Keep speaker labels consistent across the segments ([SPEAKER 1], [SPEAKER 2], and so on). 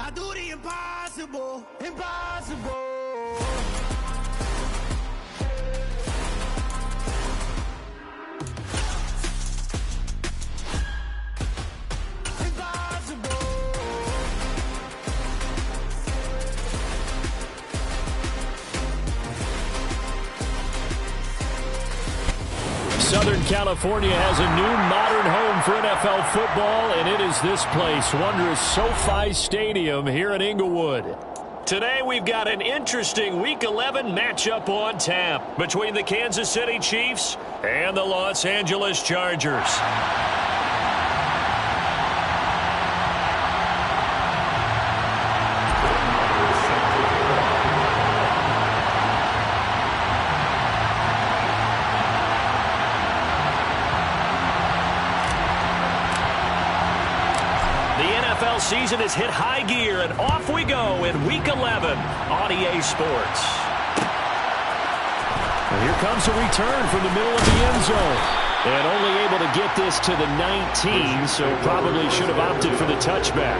[SPEAKER 1] I do the impossible, impossible.
[SPEAKER 2] Southern California has a new modern home for NFL football, and it is this place, wondrous SoFi Stadium here in Inglewood. Today we've got an interesting Week 11 matchup on tap between the Kansas City Chiefs and the Los Angeles Chargers. Season has hit high gear, and off we go in Week 11 on EA Sports. And here comes a return from the middle of the end zone. And only able to get this to the 19, so probably should have opted for the touchback.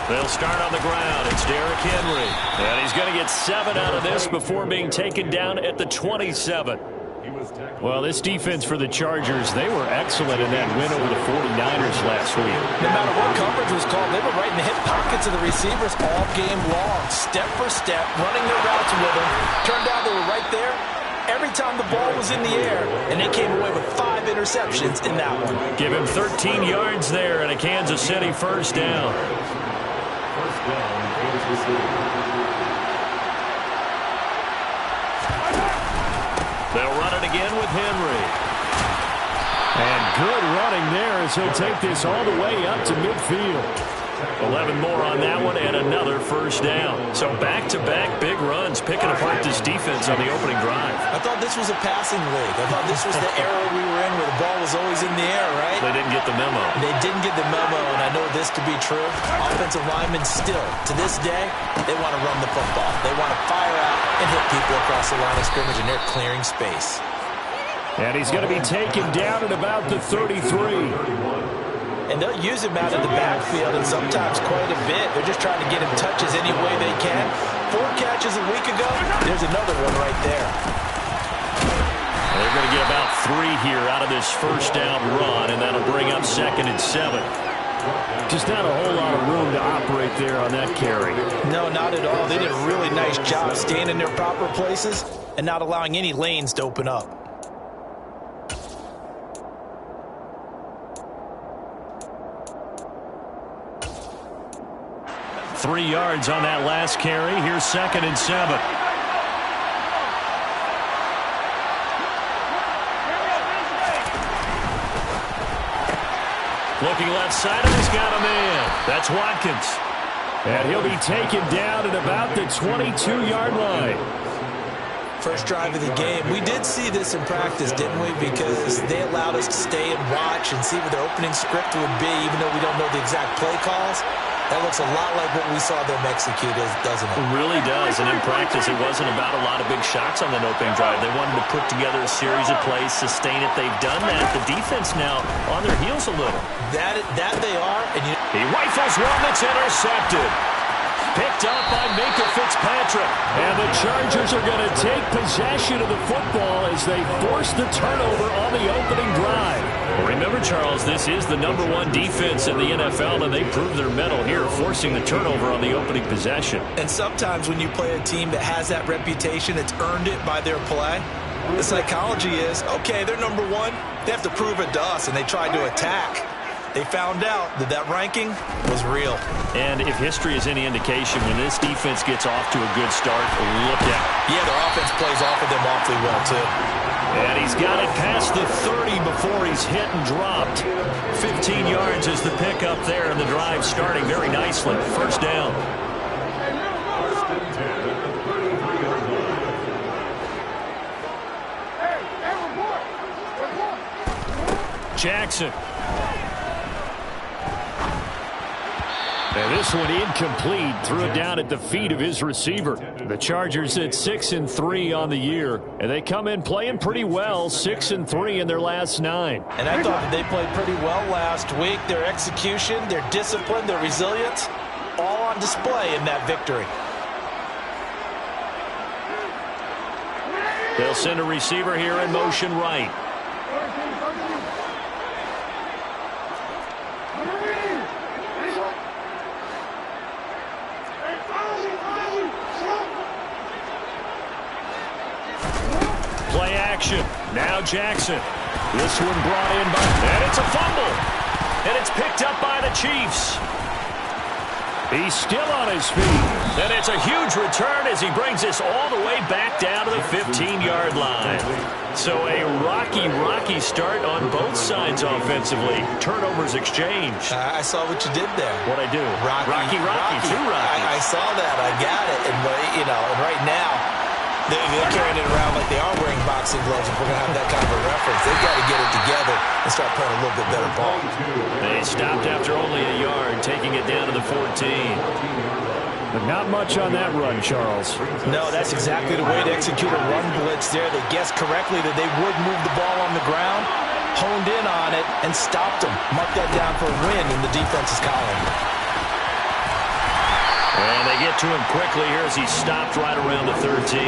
[SPEAKER 2] They'll start on the ground. It's Derrick Henry. And he's going to get 7 out of this before being taken down at the 27. Well, this defense for the Chargers, they were excellent in that win over the 49ers last week.
[SPEAKER 3] No matter what coverage was called, they were right in the hip pockets of the receivers all game long, step for step, running their routes with them. Turned out they were right there every time the ball was in the air, and they came away with 5 interceptions in that one.
[SPEAKER 2] Give him 13 yards there and a Kansas City first down. They'll run it again with Henry. And good running there as he'll take this all the way up to midfield. 11 more on that one and another first down. So back-to-back big runs picking apart this defense on the opening drive.
[SPEAKER 3] I thought this was a passing league. I thought this was the era we were in where the ball was always in the air, right?
[SPEAKER 2] They didn't get the memo.
[SPEAKER 3] They didn't get the memo, and I know this to be true. Offensive linemen still, to this day, they want to run the football. They want to fire out and hit people across the line of scrimmage, and they're clearing space.
[SPEAKER 2] And he's going to be taken down at about the 33.
[SPEAKER 3] And they'll use him out of the backfield, and sometimes quite a bit. They're just trying to get him touches any way they can. 4 catches a week ago. There's another one right there.
[SPEAKER 2] They're going to get about 3 here out of this first down run, and that'll bring up 2nd and 7. Just not a whole lot of room to operate there on that carry.
[SPEAKER 3] No, not at all. They did a really nice job staying in their proper places and not allowing any lanes to open up.
[SPEAKER 2] 3 yards on that last carry. Here's 2nd and 7. Looking left side, and he's got a man. That's Watkins. And he'll be taken down at about the 22-yard line.
[SPEAKER 3] First drive of the game. We did see this in practice, didn't we? Because they allowed us to stay and watch and see what their opening script would be, even though we don't know the exact play calls. That looks a lot like what we saw them execute, doesn't it?
[SPEAKER 2] It really does. And in practice, it wasn't about a lot of big shots on that opening drive. They wanted to put together a series of plays, sustain it. They've done that. The defense now on their heels a little.
[SPEAKER 3] That they are. And
[SPEAKER 2] he rifles one that's intercepted. Picked up by Minkah Fitzpatrick. And the Chargers are going to take possession of the football as they force the turnover on the opening drive. Remember, Charles, this is the #1 defense in the NFL, and they proved their mettle here, forcing the turnover on the opening possession.
[SPEAKER 3] And sometimes when you play a team that has that reputation, it's earned it by their play. The psychology is, okay, they're #1. They have to prove it to us, and they tried to attack. They found out that that ranking was real.
[SPEAKER 2] And if history is any indication, when this defense gets off to a good start, look out.
[SPEAKER 3] Yeah, their offense plays off of them awfully well, too.
[SPEAKER 2] And he's got it past the 30 before he's hit and dropped. 15 yards is the pickup there, and the drive starting very nicely. First down. Jackson. And this one incomplete. Threw it down at the feet of his receiver. The Chargers at 6-3 on the year. And they come in playing pretty well. 6-3 in their last 9.
[SPEAKER 3] And I thought that they played pretty well last week. Their execution, their discipline, their resilience, all on display in that victory.
[SPEAKER 2] They'll send a receiver here in motion right. Play action. Now Jackson. This one brought in by... And it's a fumble. And it's picked up by the Chiefs. He's still on his feet. And it's a huge return as he brings this all the way back down to the 15-yard line. So a rocky start on both sides offensively. Turnovers exchanged.
[SPEAKER 3] I saw what you did there.
[SPEAKER 2] What'd I do? Rocky. Two Rockies.
[SPEAKER 3] I saw that. I got it. And, you know, and right now, they're carrying it around like they are wearing boxing gloves. If we're going to have that kind of a reference, they've got to get it together and start playing a little bit better ball.
[SPEAKER 2] They stopped after only a yard, taking it down to the 14. But not much on that run, Charles.
[SPEAKER 3] No, that's exactly the way to execute a run blitz there. They guessed correctly that they would move the ball on the ground, honed in on it, and stopped them. Mark that down for a win in the defense's column.
[SPEAKER 2] And they get to him quickly here as he stopped right around the 13.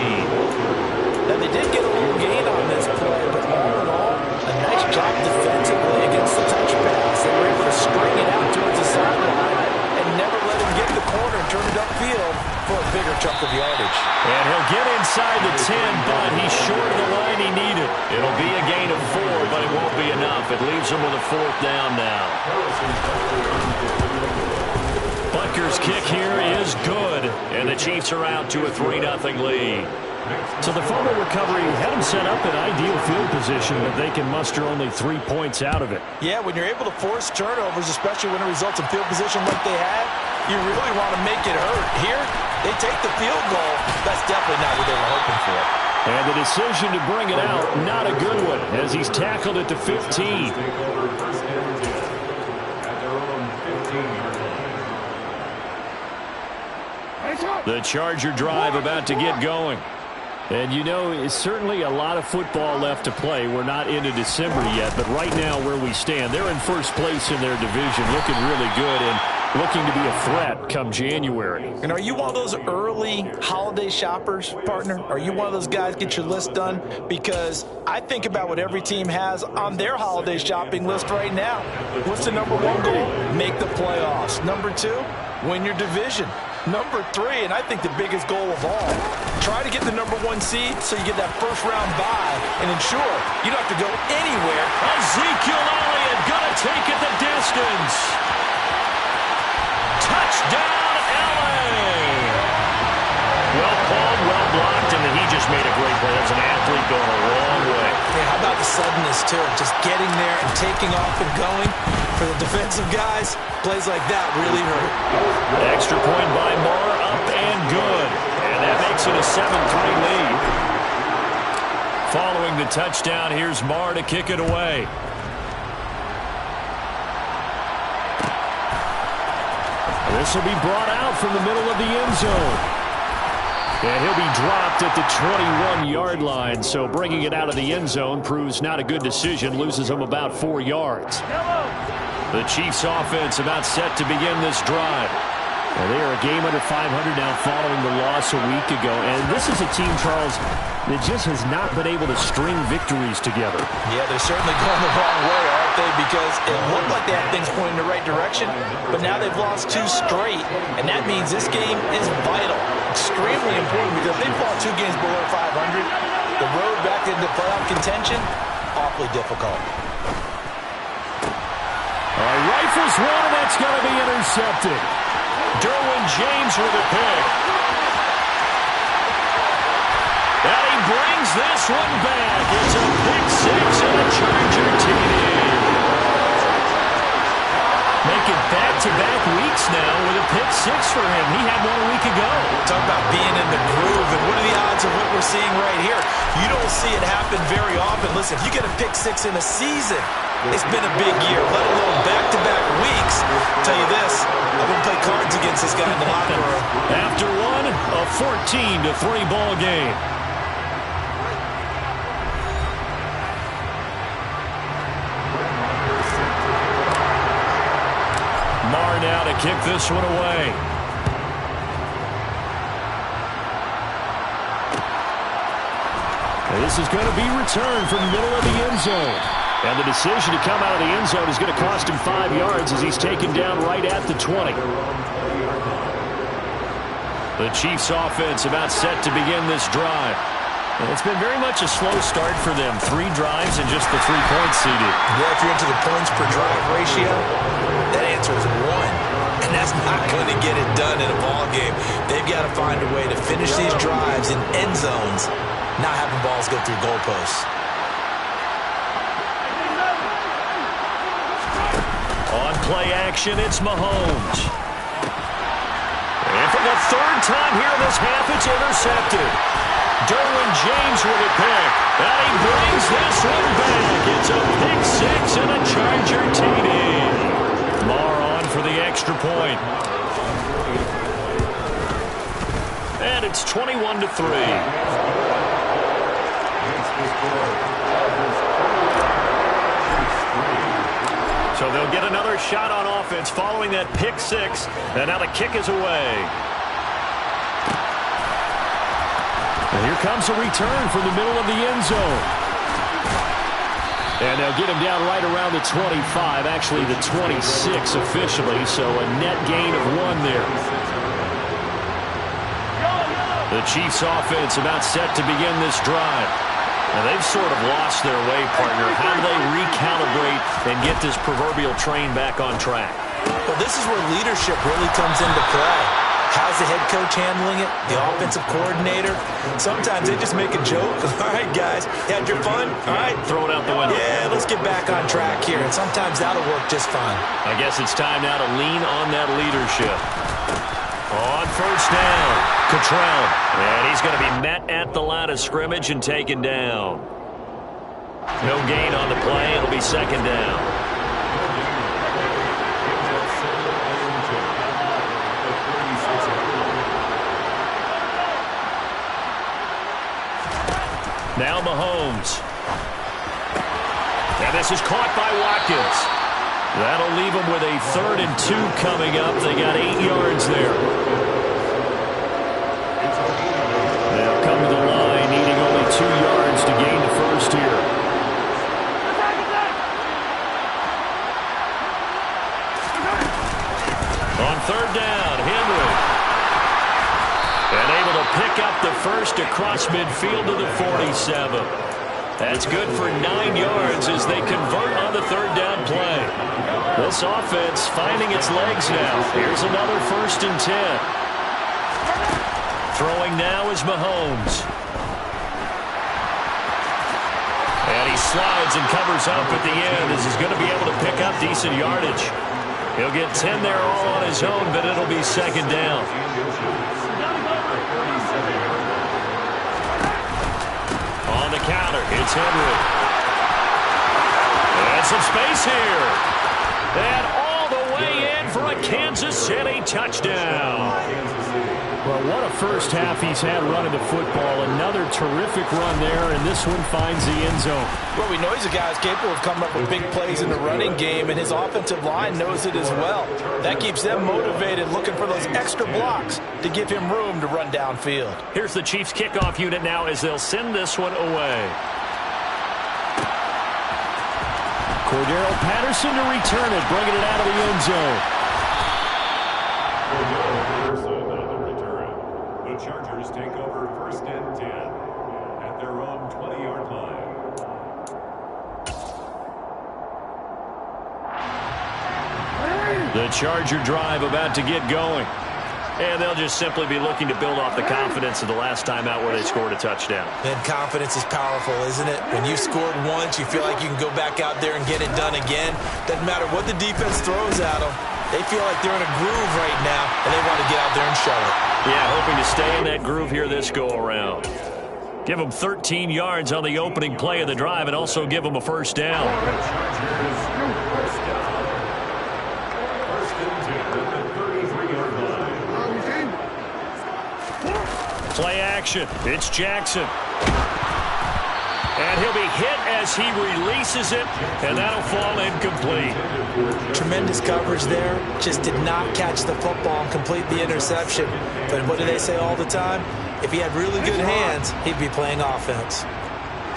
[SPEAKER 3] Now, they did get a little gain on this play, but all in all, a nice job defensively against the touch pass. They were able to string it out towards the sideline and never let him get the corner and turn it upfield for a bigger chunk of yardage.
[SPEAKER 2] And he'll get inside the 10, but he's short of the line he needed. It'll be a gain of 4, but it won't be enough. It leaves him with a 4th down now. Butker's kick here is good, and the Chiefs are out to a 3-0 lead. So the fumble recovery had them set up in ideal field position, but they can muster only 3 points out of it.
[SPEAKER 3] Yeah, when you're able to force turnovers, especially when it results in field position like they had, you really want to make it hurt. Here, they take the field goal. That's definitely not what they were hoping for.
[SPEAKER 2] And the decision to bring it out, not a good one, as he's tackled at the 15. The Charger drive about to get going. And you know, it's certainly a lot of football left to play. We're not into December yet, but right now where we stand, they're in first place in their division, looking really good and looking to be a threat come January.
[SPEAKER 3] And are you one of those early holiday shoppers, partner? Are you one of those guys get your list done? Because I think about what every team has on their holiday shopping list right now. What's the number 1 goal? Make the playoffs. Number 2, win your division. Number 3, and I think the biggest goal of all, try to get the number 1 seed so you get that first-round bye and ensure you don't have to go anywhere.
[SPEAKER 2] Ezekiel Elliott gonna take it the distance. Touchdown, LA! Well called, well blocked, and then he just made a great play. That's an athlete going a long way.
[SPEAKER 3] Yeah, how about the suddenness, too? Just getting there and taking off and going. For the defensive guys, plays like that really hurt.
[SPEAKER 2] Extra point by Moore, up and good. And that makes it a 7-3 lead. Following the touchdown, here's Moore to kick it away. This will be brought out from the middle of the end zone. And he'll be dropped at the 21-yard line. So bringing it out of the end zone proves not a good decision. Loses him about 4 yards. The Chiefs offense about set to begin this drive. Well, they are a game under 500 now following the loss a week ago. And this is a team, Charles, that just has not been able to string victories together.
[SPEAKER 3] Yeah, they're certainly going the wrong way, aren't they? Because it looked like they had things pointing in the right direction, but now they've lost 2 straight. And that means this game is vital, extremely important, because they've lost 2 games below 500. The road back into playoff contention, awfully difficult.
[SPEAKER 2] Rifles one, and that's going to be intercepted. Derwin James with a pick. And he brings this one back. It's a pick 6 and a Charger TD. Making back-to-back weeks now with a pick 6 for him. He had one a week ago.
[SPEAKER 3] Talk about being in the groove, and what are the odds of what we're seeing right here. You don't see it happen very often. Listen, if you get a pick six in a season, it's been a big year, let alone back-to-back weeks. I'll tell you this, I wouldn't play cards against this guy in the locker room.
[SPEAKER 2] After one, a 14-3 ball game. Marr now to kick this one away. This is going to be returned from the middle of the end zone. And the decision to come out of the end zone is going to cost him 5 yards as he's taken down right at the 20. The Chiefs offense about set to begin this drive. And it's been very much a slow start for them. 3 drives and just the 3 points seeded.
[SPEAKER 3] Yeah, if you're into the points per drive ratio, that answer is 1. And that's not going to get it done in a ball game. They've got to find a way to finish these drives in end zones, not having balls go through goalposts.
[SPEAKER 2] On play action, it's Mahomes. And for the 3rd time here in this half, it's intercepted. Derwin James with a pick. And he brings this one back. It's a pick 6 and a Charger TD. Marr on for the extra point. And it's 21-3. So they'll get another shot on offense following that pick 6. And now the kick is away. And here comes a return from the middle of the end zone. And they'll get him down right around the 25, actually the 26 officially, so a net gain of 1 there. The Chiefs offense about set to begin this drive. Now they've sort of lost their way, partner. How do they recalibrate and get this proverbial train back on track?
[SPEAKER 3] Well, this is where leadership really comes into play. How's the head coach handling it? The offensive coordinator? Sometimes they just make a joke. All right, guys, you had your fun? All right.
[SPEAKER 2] Throw it out the window.
[SPEAKER 3] Yeah, let's get back on track here. And sometimes that'll work just fine.
[SPEAKER 2] I guess it's time now to lean on that leadership. On first down, Cottrell. And he's going to be met at the line of scrimmage and taken down. No gain on the play. It'll be 2nd down. Now Mahomes. And this is caught by Watkins. That'll leave them with a 3rd and 2 coming up. They got 8 yards there. They'll come to the line, needing only 2 yards to gain the first here. On 3rd down, Henry. And able to pick up the first across midfield to the 47. That's good for 9 yards as they convert on the 3rd down play. This offense finding its legs now. Here's another 1st and 10. Throwing now is Mahomes. And he slides and covers up at the end as he's going to be able to pick up decent yardage. He'll get 10 there all on his own, but it'll be 2nd down. On the counter, it's Henry. And some space here. And all the way in for a Kansas City touchdown. Well, what a first half he's had running the football. Another terrific run there, and this one finds the end zone.
[SPEAKER 3] Well, we know he's a guy who's capable of coming up with big plays in the running game, and his offensive line knows it as well. That keeps them motivated, looking for those extra blocks to give him room to run downfield.
[SPEAKER 2] Here's the Chiefs kickoff unit now as they'll send this one away. Cordero Patterson to return it, bringing it out of the end zone.
[SPEAKER 4] The Chargers take over 1st and 10 at their own 20-yard line.
[SPEAKER 2] The Charger drive about to get going. And they'll just simply be looking to build off the confidence of the last time out where they scored a touchdown.
[SPEAKER 3] And confidence is powerful, isn't it? When you've scored once, you feel like you can go back out there and get it done again. Doesn't matter what the defense throws at them. They feel like they're in a groove right now, and they want to get out there and show it.
[SPEAKER 2] Yeah, hoping to stay in that groove here this go-around. Give them 13 yards on the opening play of the drive and also give them a first down. Play action. It's Jackson. And he'll be hit as he releases it, and that'll fall incomplete.
[SPEAKER 3] Tremendous coverage there. Just did not catch the football and complete the interception. But what do they say all the time? If he had really good hands, he'd be playing offense.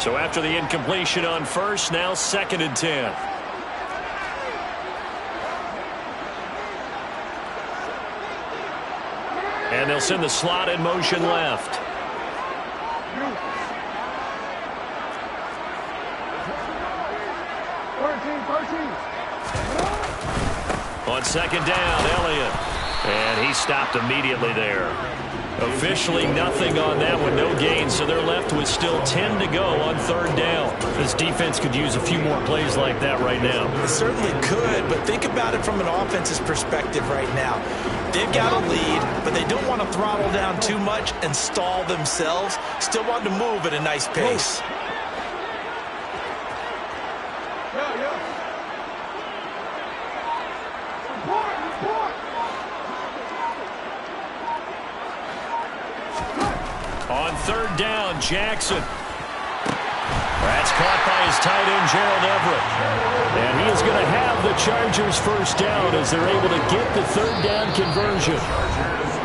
[SPEAKER 2] So after the incompletion on first, now 2nd and 10. And they'll send the slot in motion left. On 2nd down, Elliott. And he stopped immediately there. Officially nothing on that one, no gain, so they're left with still 10 to go on 3rd down. This defense could use a few more plays like that right now.
[SPEAKER 3] It certainly could, but think about it from an offense's perspective right now. They've got a lead, but they don't want to throttle down too much and stall themselves. Still want to move at a nice pace.
[SPEAKER 2] On 3rd down, Jackson. That's caught by his tight end, Gerald Everett. And he is going to have the Chargers first down as they're able to get the 3rd down conversion.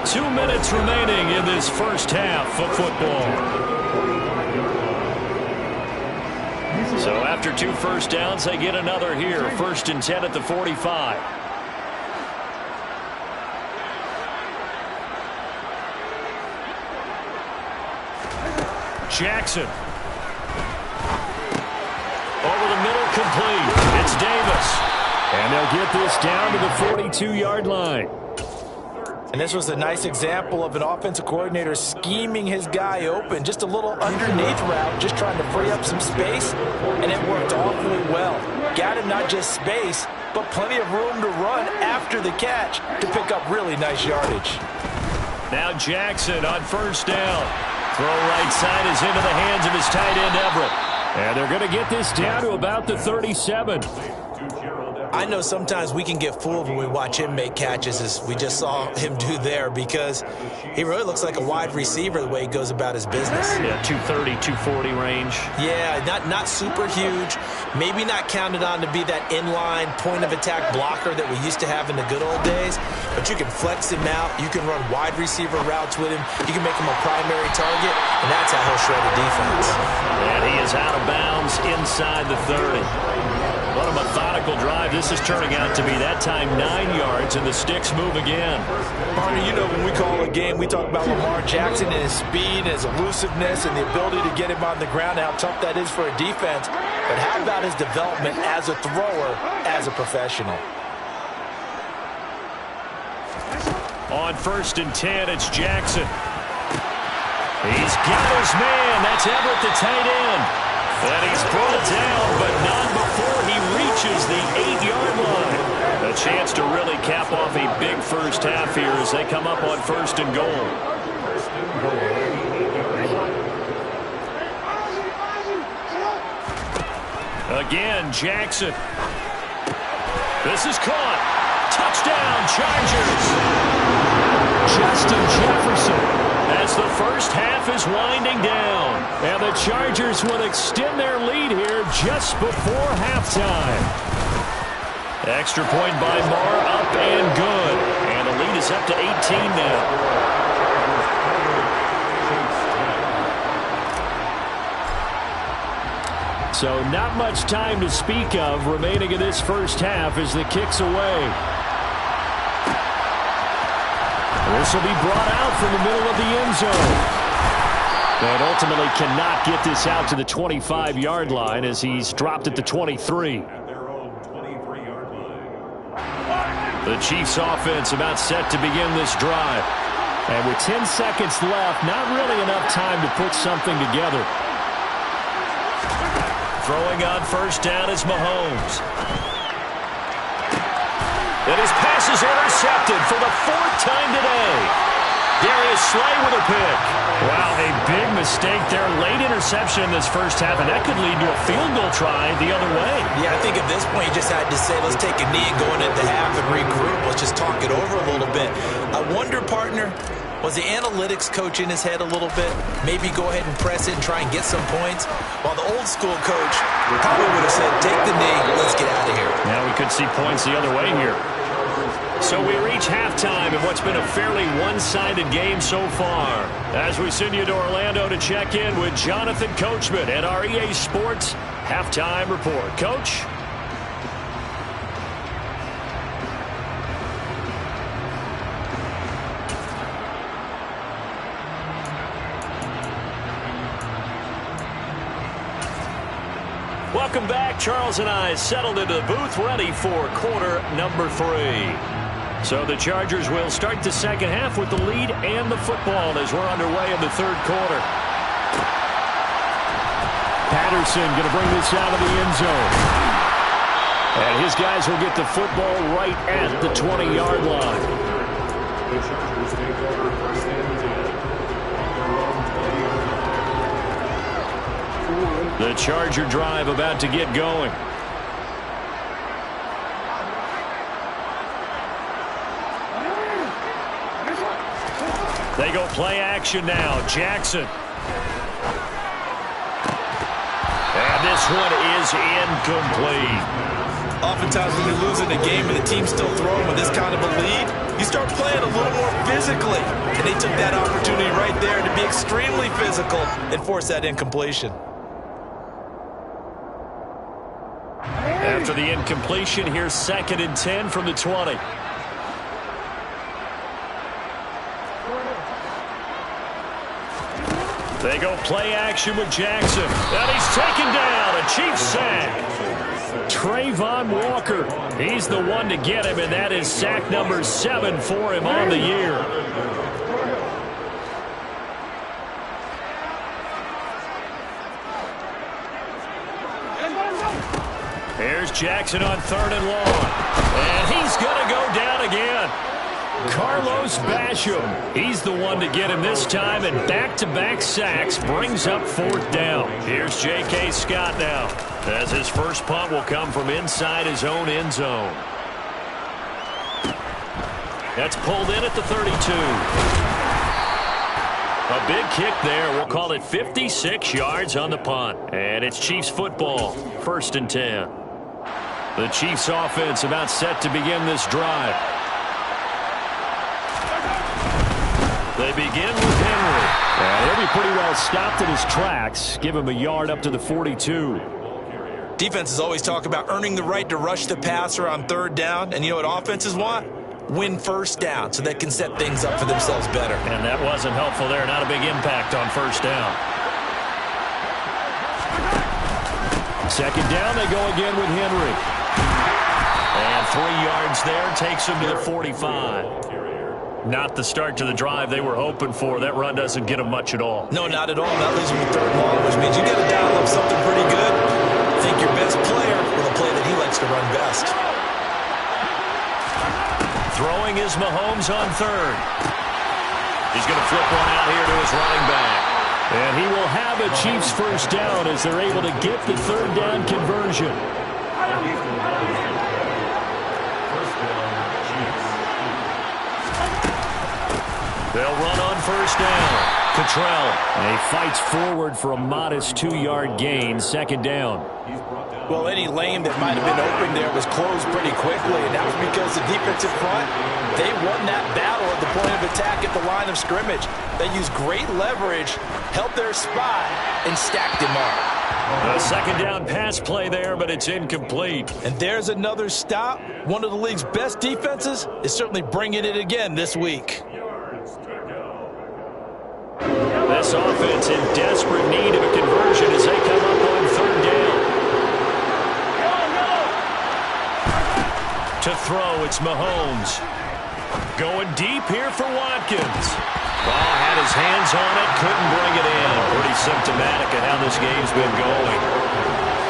[SPEAKER 2] 2 minutes remaining in this first half of football. So after 2 first downs, they get another here. 1st and 10 at the 45. Jackson. Over the middle, complete. It's Davis. And they'll get this down to the 42-yard line.
[SPEAKER 3] And this was a nice example of an offensive coordinator scheming his guy open. Just a little underneath route, just trying to free up some space, and it worked awfully well. Got him not just space, but plenty of room to run after the catch to pick up really nice yardage.
[SPEAKER 2] Now Jackson on 1st down. Throw right side is into the hands of his tight end, Everett. And they're going to get this down to about the 37.
[SPEAKER 3] I know sometimes we can get fooled when we watch him make catches, as we just saw him do there, because he really looks like a wide receiver the way he goes about his business.
[SPEAKER 2] Yeah, 230, 240 range.
[SPEAKER 3] Yeah, not super huge. Maybe not counted on to be that inline point-of-attack blocker that we used to have in the good old days, but you can flex him out. You can run wide receiver routes with him. You can make him a primary target, and that's how he'll shred a defense.
[SPEAKER 2] And he is out of bounds inside the 30. What a methodical drive this is turning out to be. That time 9 yards, and the sticks move again.
[SPEAKER 3] Barney, you know when we call a game, we talk about Lamar Jackson and his speed, his elusiveness, and the ability to get him on the ground, how tough that is for a defense. But how about his development as a thrower, as a professional?
[SPEAKER 2] On 1st and 10, it's Jackson. He's got his man. That's Everett, the tight end. And he's brought down, but not before he reaches the 8-yard line. A chance to really cap off a big first half here as they come up on 1st and goal. Again, Jackson. This is caught. Touchdown, Chargers. Justin Jefferson. As the first half is winding down. And the Chargers will extend their lead here just before halftime. Extra point by Marr, up and good. And the lead is up to 18 now. So not much time to speak of remaining in this first half as the kick's away. This will be brought out from the middle of the end zone. And ultimately cannot get this out to the 25-yard line as he's dropped at the 23. The Chiefs offense about set to begin this drive. And with 10 seconds left, not really enough time to put something together. Throwing on 1st down is Mahomes. And his pass is intercepted for the 4th time today. Darius Slay with a pick. Wow, a big mistake there. Late interception in this first half, and that could lead to a field goal try the other way.
[SPEAKER 3] Yeah, I think at this point you just had to say, let's take a knee and go into half and regroup. Let's just talk it over a little bit. I wonder, partner, was the analytics coach in his head a little bit? Maybe go ahead and press it and try and get some points? While the old school coach probably would have said, take the knee, let's get out of here.
[SPEAKER 2] Now we could see points the other way here. So we reach halftime in what's been a fairly one-sided game so far. As we send you to Orlando to check in with Jonathan Coachman at our EA Sports Halftime Report. Coach? Welcome back. Charles and I settled into the booth ready for quarter number 3. So the Chargers will start the second half with the lead and the football as we're underway in the third quarter. Patterson going to bring this out of the end zone. And his guys will get the football right at the 20-yard line.
[SPEAKER 4] The Chargers take over first and 10.
[SPEAKER 2] The Charger drive about to get going. They go play action now. Jackson. And this one is incomplete.
[SPEAKER 3] Oftentimes when you're losing a game and the team's still throwing with this kind of a lead, you start playing a little more physically. And they took that opportunity right there to be extremely physical and force that incompletion.
[SPEAKER 2] After the incompletion, here's 2nd and 10 from the 20. They go play action with Jackson. And he's taken down. A Chiefs sack. Trayvon Walker. He's the one to get him, and that is sack number 7 for him on the year. Here's Jackson on 3rd and long. And he's going to go down again. Carlos Basham, he's the one to get him this time, and back-to-back sacks brings up 4th down. Here's J.K. Scott now, as his first punt will come from inside his own end zone. That's pulled in at the 32. A big kick there. We'll call it 56 yards on the punt. And it's Chiefs football, 1st and 10. The Chiefs offense about set to begin this drive. They begin with Henry. And he'll be pretty well stopped in his tracks. Give him a yard up to the 42.
[SPEAKER 3] Defenses always talk about earning the right to rush the passer on 3rd down. And you know what offenses want? Win 1st down so they can set things up for themselves better.
[SPEAKER 2] And that wasn't helpful there. Not a big impact on 1st down. 2nd down, they go again with Henry. And 3 yards there takes him to the 45. Not the start to the drive they were hoping for. That run doesn't get them much at all.
[SPEAKER 3] No, not at all. That leaves them with 3rd and long, which means you got to dial up something pretty good. Think your best player with a play that he likes to run best.
[SPEAKER 2] Throwing is Mahomes on 3rd. He's going to flip one out here to his running back. And he will have a Chiefs 1st down as they're able to get the 3rd down conversion. They'll run on 1st down. Cottrell. And he fights forward for a modest 2-yard gain. 2nd down.
[SPEAKER 3] Well, any lane that might have been open there was closed pretty quickly, and that was because the defensive front, they won that battle at the point of attack at the line of scrimmage. They used great leverage, held their spot, and stacked him up.
[SPEAKER 2] A 2nd down pass play there, but it's incomplete.
[SPEAKER 3] And there's another stop. One of the league's best defenses is certainly bringing it again this week.
[SPEAKER 2] This offense in desperate need of a conversion as they come up on 3rd down. To throw, it's Mahomes. Going deep here for Watkins. Ball had his hands on it, couldn't bring it in. Pretty symptomatic of how this game's been going.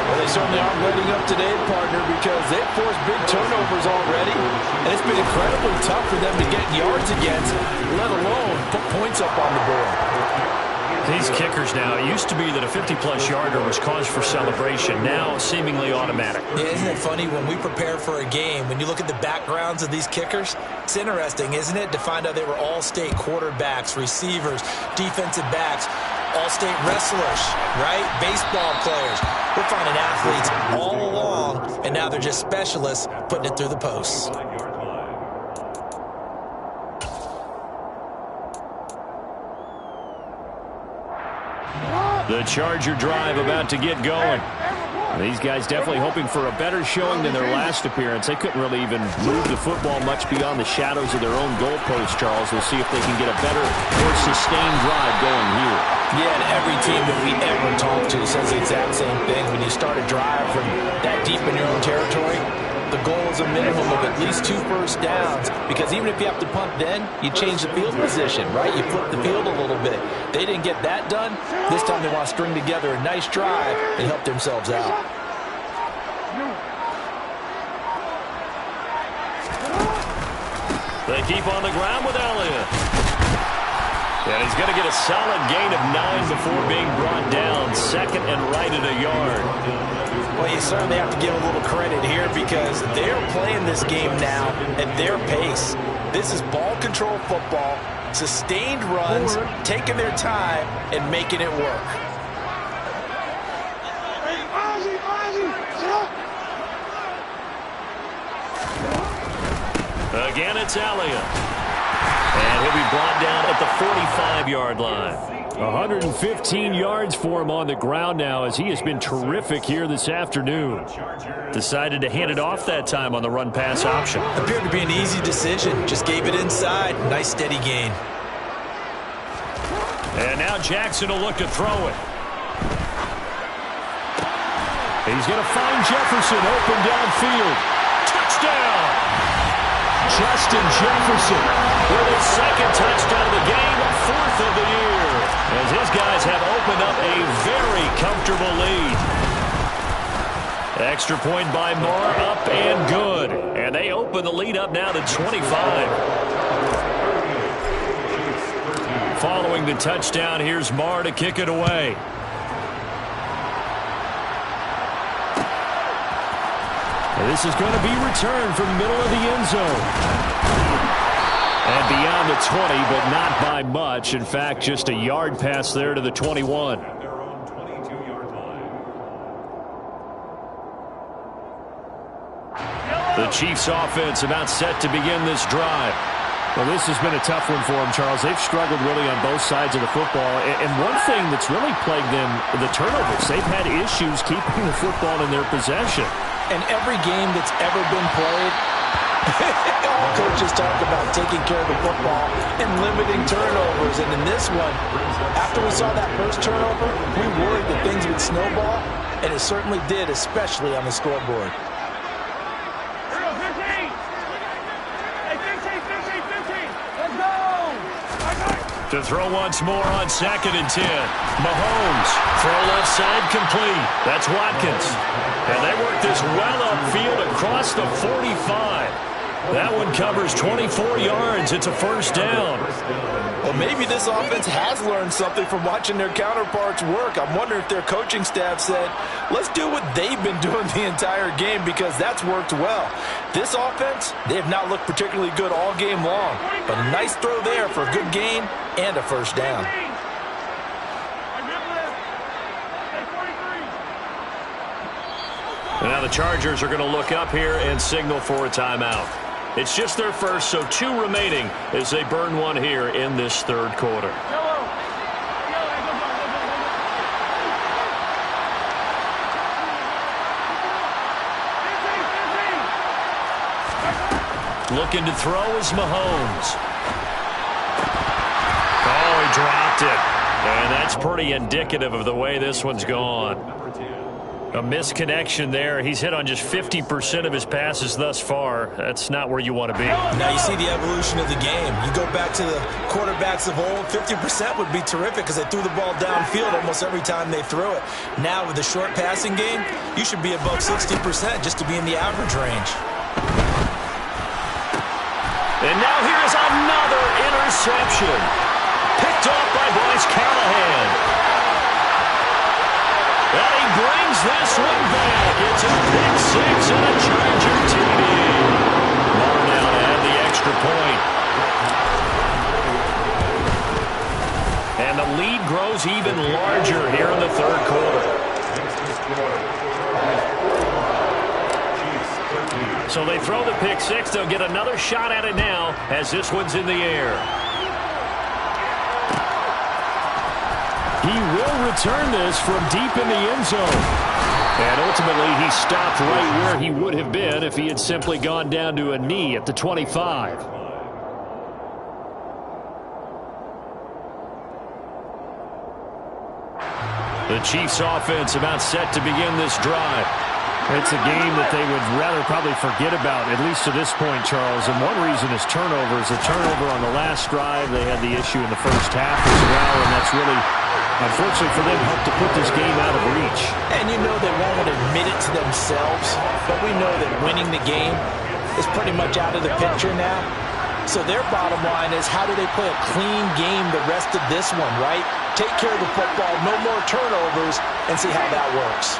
[SPEAKER 3] Well, they certainly aren't letting up today, partner, because they've forced big turnovers already, and it's been incredibly tough for them to get yards against, let alone put points up on the board.
[SPEAKER 2] These kickers now, it used to be that a 50-plus yarder was cause for celebration. Now, seemingly automatic.
[SPEAKER 3] Yeah, isn't it funny when we prepare for a game, when you look at the backgrounds of these kickers, it's interesting, isn't it, to find out they were all-state quarterbacks, receivers, defensive backs, all-state wrestlers, right? Baseball players. We're finding athletes all along, and now they're just specialists putting it through the posts.
[SPEAKER 2] The Charger drive about to get going. These guys definitely hoping for a better showing than their last appearance. They couldn't really even move the football much beyond the shadows of their own goalpost, Charles. We'll see if they can get a better, more sustained drive going here.
[SPEAKER 3] Yeah, and every team that we ever talk to says the exact same thing. When you start a drive from that deep in your own territory, the goal is a minimum of at least 2 first downs, because even if you have to punt then, you change the field position, right? You flip the field a little bit. They didn't get that done. This time they want to string together a nice drive and help themselves out.
[SPEAKER 2] They keep on the ground with Elliott. And he's going to get a solid gain of 9 before being brought down. Second and right at a yard.
[SPEAKER 3] Well, you certainly have to give a little credit here because they're playing this game now at their pace. This is ball control football, sustained runs, taking their time, and making it work.
[SPEAKER 2] Again, it's Elliott. And he'll be brought down at the 45-yard line. 115 yards for him on the ground now as he has been terrific here this afternoon. Decided to hand it off that time on the run-pass option.
[SPEAKER 3] Appeared to be an easy decision. Just gave it inside. Nice steady gain.
[SPEAKER 2] And now Jackson will look to throw it. He's going to find Jefferson open downfield. Touchdown! Justin Jefferson with his second touchdown of the game, 4th of the year, as his guys have opened up a very comfortable lead. Extra point by Marr, up and good. And they open the lead up now to 25. Following the touchdown, here's Marr to kick it away. This is going to be returned from the middle of the end zone. And beyond the 20, but not by much. In fact, just a yard pass there to the 21.
[SPEAKER 4] At their own 22-yard line.
[SPEAKER 2] The Chiefs offense about set to begin this drive. Well, this has been a tough one for them, Charles. They've struggled really on both sides of the football. And one thing that's really plagued them, the turnovers. They've had issues keeping the football in their possession.
[SPEAKER 3] And every game that's ever been played, all coaches talk about taking care of the football and limiting turnovers. And in this one, after we saw that first turnover, we worried that things would snowball, and it certainly did, especially on the scoreboard.
[SPEAKER 2] To throw once more on 2nd and 10. Mahomes, throw left side complete. That's Watkins. And they work this well upfield across the 45. That one covers 24 yards. It's a first down.
[SPEAKER 3] Well, maybe this offense has learned something from watching their counterparts work. I'm wondering if their coaching staff said, let's do what they've been doing the entire game, because that's worked well. This offense, they have not looked particularly good all game long. But a nice throw there for a good gain and a first down.
[SPEAKER 2] And now the Chargers are going to look up here and signal for a timeout. It's just their first, so 2 remaining as they burn one here in this third quarter. Looking to throw is Mahomes. Oh, he dropped it. And that's pretty indicative of the way this one's gone. A misconnection there. He's hit on just 50% of his passes thus far. That's not where you want to be.
[SPEAKER 3] Now you see the evolution of the game. You go back to the quarterbacks of old, 50% would be terrific because they threw the ball downfield almost every time they threw it. Now with the short passing game, you should be above 60% just to be in the average range.
[SPEAKER 2] And now here is another interception. Picked off by Bryce Callahan. And he brings this one back. It's a pick six and a Charger TD. Ball now to add the extra point. And the lead grows even larger here in the third quarter. So they throw the pick six. They'll get another shot at it now as this one's in the air. He will return this from deep in the end zone. And ultimately, he stopped right where he would have been if he had simply gone down to a knee at the 25. The Chiefs offense about set to begin this drive. It's a game that they would rather probably forget about, at least to this point, Charles. And one reason is turnovers. A turnover on the last drive. They had the issue in the first half as well, and that's really, unfortunately for them, helped to put this game out of reach.
[SPEAKER 3] And you know they won't admit it to themselves, but we know that winning the game is pretty much out of the picture now. So their bottom line is, how do they play a clean game the rest of this one, right? Take care of the football, no more turnovers, and see how that works.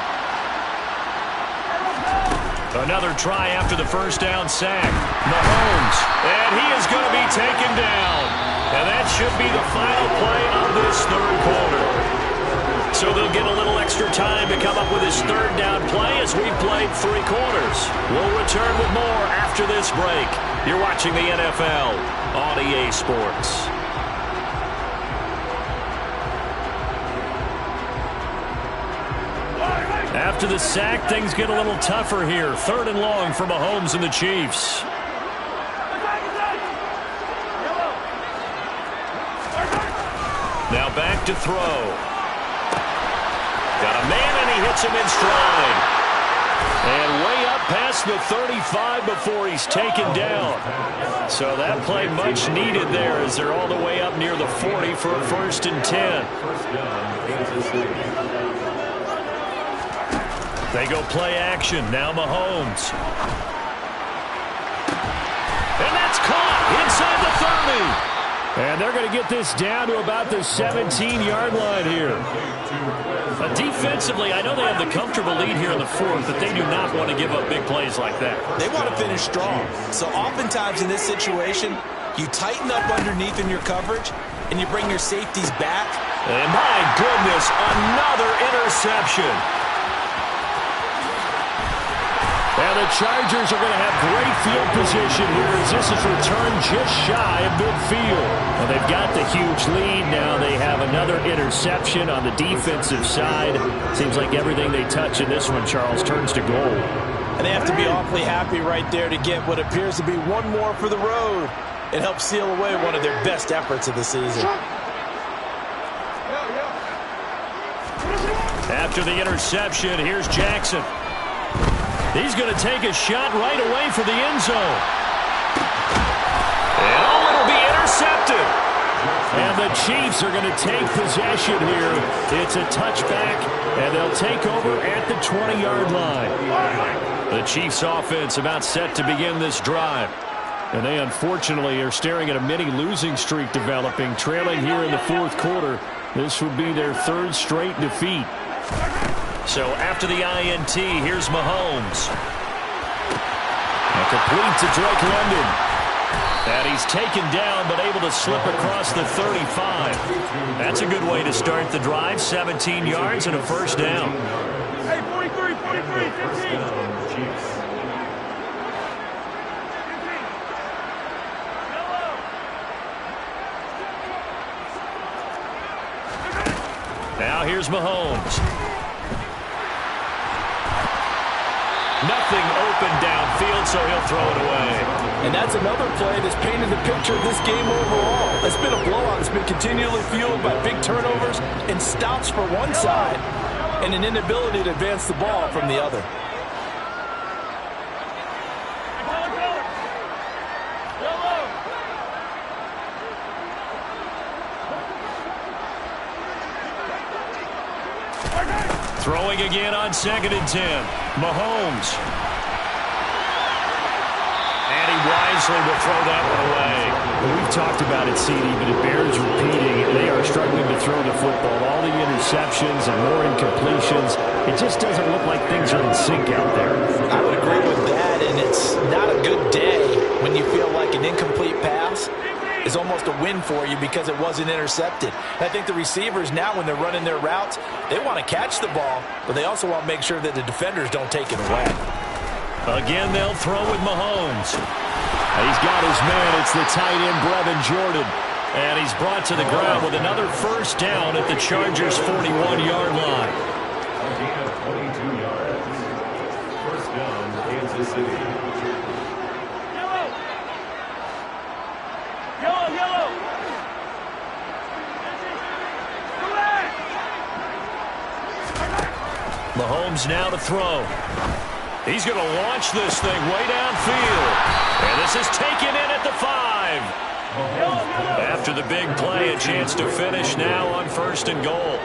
[SPEAKER 2] Another try after the first down sack. Mahomes, and he is going to be taken down. And that should be the final play of this third quarter. So they'll get a little extra time to come up with his third down play as we've played 3 quarters. We'll return with more after this break. You're watching the NFL on EA Sports. After the sack, things get a little tougher here. 3rd and long for Mahomes and the Chiefs. Now back to throw. Got a man, and he hits him in stride. And way up past the 35 before he's taken down. So that play much needed there as they're all the way up near the 40 for a 1st and 10. They go play action. Now Mahomes. And that's caught inside the 30. And they're going to get this down to about the 17-yard line here. Defensively, I know they have the comfortable lead here in the 4th, but they do not want to give up big plays like that.
[SPEAKER 3] They want to finish strong. So oftentimes in this situation, you tighten up underneath in your coverage, and you bring your safeties back.
[SPEAKER 2] And my goodness, another interception. And the Chargers are going to have great field position here as this is returned just shy of midfield. Well, they've got the huge lead. Now they have another interception on the defensive side. Seems like everything they touch in this one, Charles, turns to gold.
[SPEAKER 3] And they have to be awfully happy right there to get what appears to be one more for the road. It helps seal away one of their best efforts of the season.
[SPEAKER 2] After the interception, here's Jackson. He's going to take a shot right away for the end zone. And oh, it'll be intercepted. And the Chiefs are going to take possession here. It's a touchback, and they'll take over at the 20-yard line. The Chiefs offense about set to begin this drive. And they unfortunately are staring at a mini losing streak developing, trailing here in the 4th quarter. This would be their 3rd straight defeat. So after the INT, here's Mahomes. Complete to Drake London. And he's taken down, but able to slip across the 35. That's a good way to start the drive. 17 yards and a 1st down.
[SPEAKER 1] Hey, 43, 15.
[SPEAKER 2] Now here's Mahomes. Nothing open downfield, so he'll throw it away.
[SPEAKER 3] And that's another play that's painted the picture of this game overall. It's been a blowout. It's been continually fueled by big turnovers and stops for one side. and an inability to advance the ball from the other.
[SPEAKER 2] Throwing again on 2nd and 10. Mahomes. And he wisely will throw that one away. We've talked about it, CD, but it bears repeating. They are struggling to throw the football. All the interceptions and more incompletions. It just doesn't look like things are in sync out there.
[SPEAKER 3] I would agree with that, and it's not a good day when you feel like an incomplete pass is almost a win for you because it wasn't intercepted. And I think the receivers now, when they're running their routes, they want to catch the ball, but they also want to make sure that the defenders don't take it away.
[SPEAKER 2] Again, they'll throw with Mahomes. He's got his man. It's the tight end, Brevin Jordan. And he's brought to the ground with another first down at the Chargers' 41-yard line.
[SPEAKER 4] 22 yards. First down, Kansas City.
[SPEAKER 1] Yellow.
[SPEAKER 2] Mahomes now to throw. He's going to launch this thing way downfield. And this is taken in at the 5. After the big play, a chance to finish now on 1st and goal.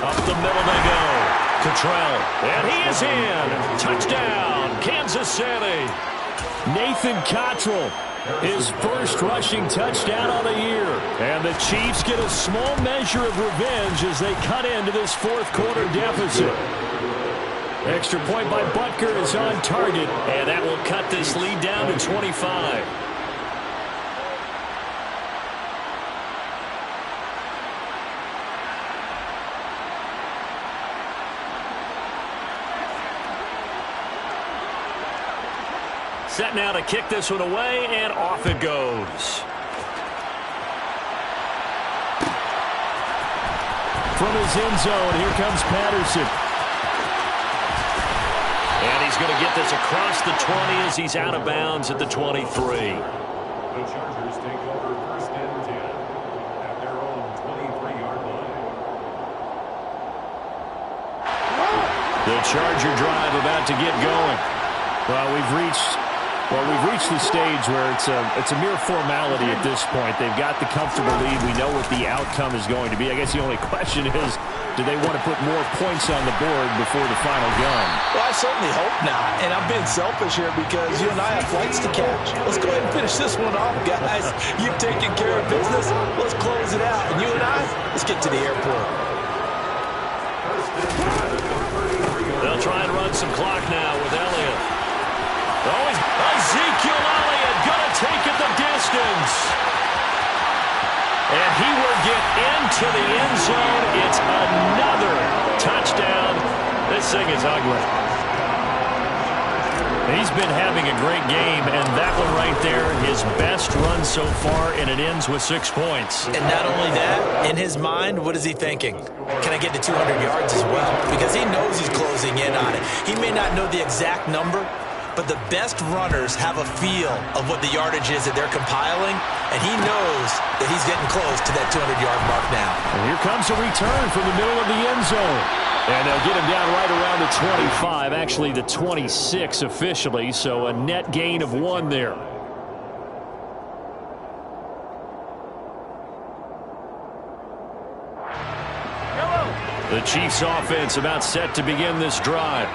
[SPEAKER 2] Up the middle they go. Cottrell. And he is in. Touchdown, Kansas City. Nathan Cottrell, his first rushing touchdown of the year. And the Chiefs get a small measure of revenge as they cut into this 4th quarter deficit. Extra point by Butker is on target, and that will cut this lead down to 25. Set now to kick this one away, and off it goes. From his end zone, here comes Patterson. And he's going to get this across the 20 as he's out of bounds at the 23.
[SPEAKER 4] The Chargers take over 1st and 10 at their own 23-yard line.
[SPEAKER 2] The Charger drive about to get going. Well, we've reached the stage where it's a mere formality at this point. They've got the comfortable lead. We know what the outcome is going to be. I guess the only question is, do they want to put more points on the board before the final gun?
[SPEAKER 3] Well, I certainly hope not. And I'm being selfish here because you and I have flights to catch. Let's go ahead and finish this one off, guys. You've taken care of business. Let's close it out. And you and I, let's get to the airport.
[SPEAKER 2] They'll try and run some clock now with Elliott. Oh, Ezekiel Elliott going to take it the distance. And he will get into the end zone. It's another touchdown. This thing is ugly. He's been having a great game, and that one right there, his best run so far, and it ends with 6 points.
[SPEAKER 3] And not only that, in his mind, what is he thinking? Can I get to 200 yards as well? Because he knows he's closing in on it. He may not know the exact number, but the best runners have a feel of what the yardage is that they're compiling, and he knows that he's getting close to that 200-yard mark now.
[SPEAKER 2] And here comes a return from the middle of the end zone. And they'll get him down right around the 25, actually the 26 officially, so a net gain of 1 there. The Chiefs offense about set to begin this drive.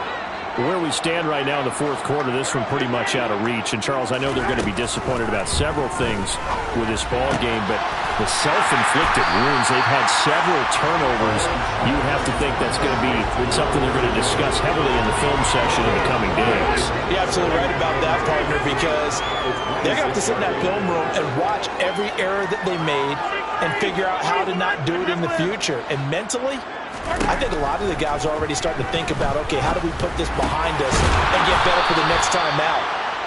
[SPEAKER 2] Where we stand right now in the 4th quarter, this one pretty much out of reach. And, Charles, I know they're going to be disappointed about several things with this ball game, but the self-inflicted wounds, they've had several turnovers. You would have to think that's going to be something they're going to discuss heavily in the film session in the coming days.
[SPEAKER 3] You're absolutely right about that, partner, because they're going to have to sit in that film room and watch every error that they made and figure out how to not do it in the future. And mentally, I think a lot of the guys are already starting to think about, okay, how do we put this behind us and get better for the next time out?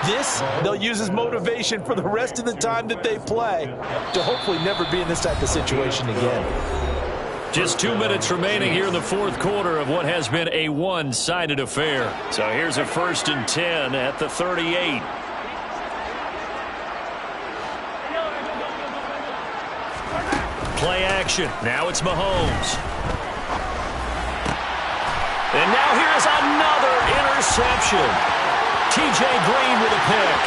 [SPEAKER 3] This, they'll use as motivation for the rest of the time that they play to hopefully never be in this type of situation again.
[SPEAKER 2] Just 2 minutes remaining here in the 4th quarter of what has been a one-sided affair. So here's a 1st and 10 at the 38. Play action. Now it's Mahomes. And now here's another interception. T.J. Green with a pick.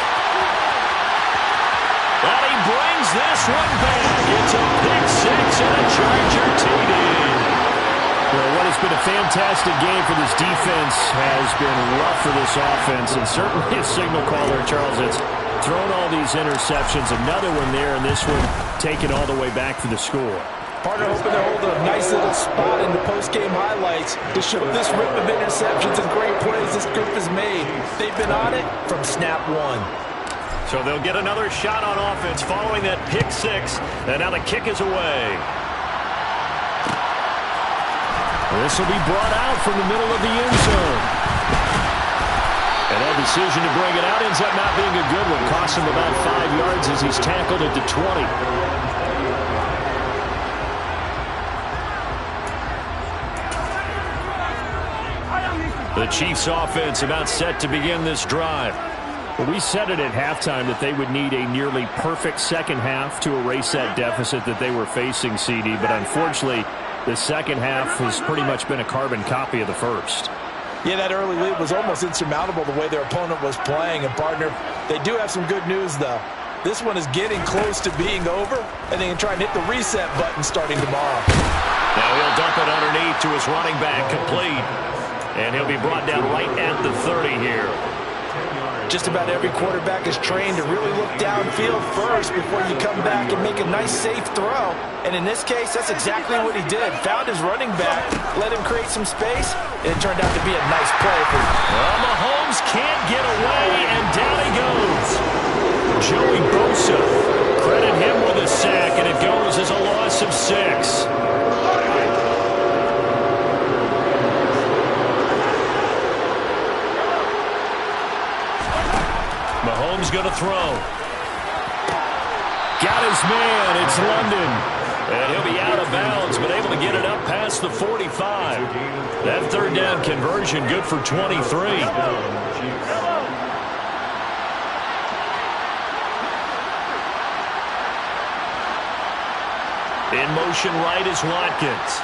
[SPEAKER 2] And he brings this one back. It's a pick six and a Charger TD. Well, what has been a fantastic game for this defense has been rough for this offense, and certainly a signal caller, Charles, that's thrown all these interceptions. Another one there, and this one taken all the way back for the score.
[SPEAKER 3] Partner hoping to hold a nice little spot in the post-game highlights to show this rip of interceptions and great plays this group has made. They've been on it from snap one.
[SPEAKER 2] So they'll get another shot on offense following that pick six, and now the kick is away. This will be brought out from the middle of the end zone. And that decision to bring it out ends up not being a good one. Costs him about 5 yards as he's tackled at the 20. The Chiefs offense about set to begin this drive. Well, we said it at halftime that they would need a nearly perfect second half to erase that deficit that they were facing, CD. But unfortunately, the second half has pretty much been a carbon copy of the first.
[SPEAKER 3] Yeah, that early lead was almost insurmountable the way their opponent was playing. And, partner, they do have some good news, though. This one is getting close to being over, and they can try and hit the reset button starting tomorrow.
[SPEAKER 2] Now he'll dump it underneath to his running back, complete. And he'll be brought down right at the 30 here.
[SPEAKER 3] Just about every quarterback is trained to really look downfield first before you come back and make a nice, safe throw. And in this case, that's exactly what he did. Found his running back, let him create some space, and it turned out to be a nice play for him.
[SPEAKER 2] Well, Mahomes can't get away, and down he goes. Joey Bosa, credit him with a sack, and it goes as a loss of 6. Mahomes going to throw. Got his man. It's London. And he'll be out of bounds, but able to get it up past the 45. That third down conversion good for 23. In motion right is Watkins.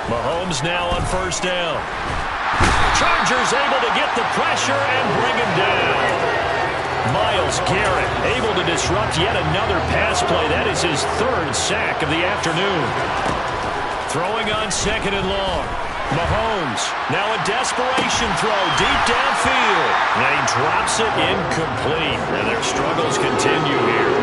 [SPEAKER 2] Mahomes now on first down. Chargers able to get the pressure and bring him down. Myles Garrett able to disrupt yet another pass play. That is his third sack of the afternoon. Throwing on second and long. Mahomes now a desperation throw deep downfield. And he drops it incomplete. And their struggles continue here.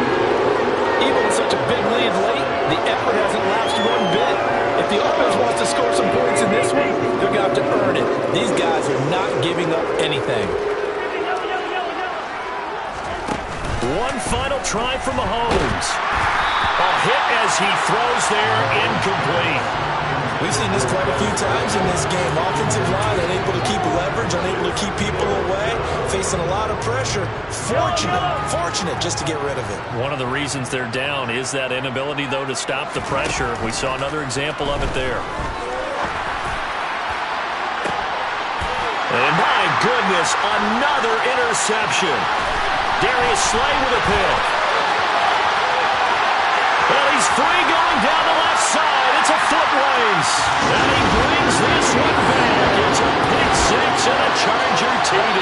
[SPEAKER 3] Even with such a big lead late, the effort hasn't lapsed one bit. If the offense wants to score some points in this one, they're going to have to earn it. These guys are not giving up anything.
[SPEAKER 2] One final try for Mahomes. A hit as he throws there, incomplete.
[SPEAKER 3] We've seen this quite a few times in this game. Offensive line unable to keep leverage, unable to keep people away, facing a lot of pressure. Fortunate just to get rid of it.
[SPEAKER 2] One of the reasons they're down is that inability, though, to stop the pressure. We saw another example of it there. And my goodness, another interception. Darius Slay with a pick. Well, he's free going down the left side. It's a foot race. And he brings this one back. It's a pick six and a Charger TD.